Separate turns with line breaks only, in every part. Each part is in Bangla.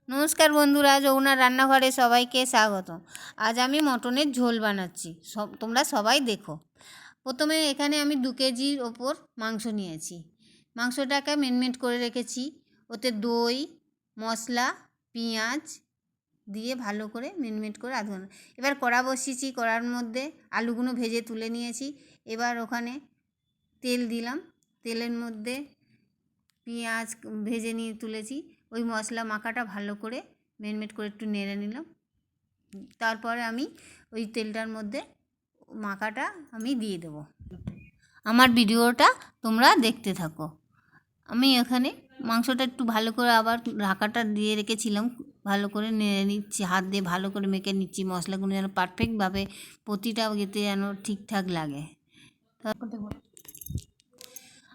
নমস্কার বন্ধুরা, যমুনা রান্নাঘরে সবাইকে স্বাগত। আজ আমি মটনের ঝোল বানাচ্ছি, তোমরা সবাই দেখো। প্রথমে এখানে আমি 2 কেজির ওপর মাংস নিয়েছি। মাংসটাকে মেরিনেট করে রেখেছি। ওতে দই, মশলা, পেঁয়াজ দিয়ে ভালো করে মেরিনেট করে আধ ঘন্টা। এবার কড়া বসিয়েছি, কড়ার মধ্যে আলুগুলো ভেজে তুলে নিয়েছি। এবার ওখানে তেল দিলাম, তেলের মধ্যে পেঁয়াজ ভেজে নিয়ে তুলেছি। ওই মশলা মাখাটা ভালো করে মেরিনেট করে একটু নেড়ে নিলাম। তারপরে আমি ওই তেলটার মধ্যে মাখাটা আমি দিয়ে দেবো। আমার ভিডিওটা তোমরা দেখতে থাকো। আমি এখানে মাংসটা একটু ভালো করে আবার ঢাকাটা দিয়ে রেখেছিলাম, ভালো করে নেড়ে নিচ্ছি, হাত দিয়ে ভালো করে মেখে নিচ্ছি। মশলাগুলো যেন পারফেক্টভাবে প্রতিটা ইয়েতে যেন ঠিকঠাক লাগে।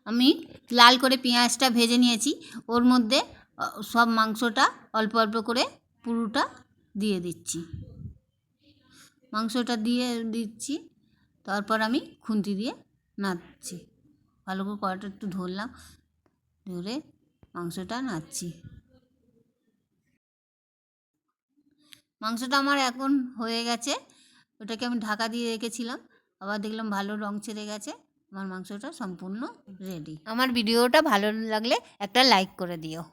আমি লাল করে পেঁয়াজটা ভেজে নিয়েছি। ওর মধ্যে সব মাংসটা অল্প অল্প করে পুরোটা দিয়ে দিচ্ছি। মাংসটা দিয়ে দিচ্ছি, তারপর আমি খুন্তি দিয়ে নাড়ছি। ভালো করে কড়াটা একটু ধরলাম, ধরে মাংসটা নাড়ছি। মাংসটা আমার এখন হয়ে গেছে। ওটাকে আমি ঢাকা দিয়ে রেখেছিলাম, আবার দেখলাম ভালো রং ছেড়ে গেছে। আমার মাংসটা সম্পূর্ণ রেডি। আমার ভিডিওটা ভালো লাগলে একটা লাইক করে দিও।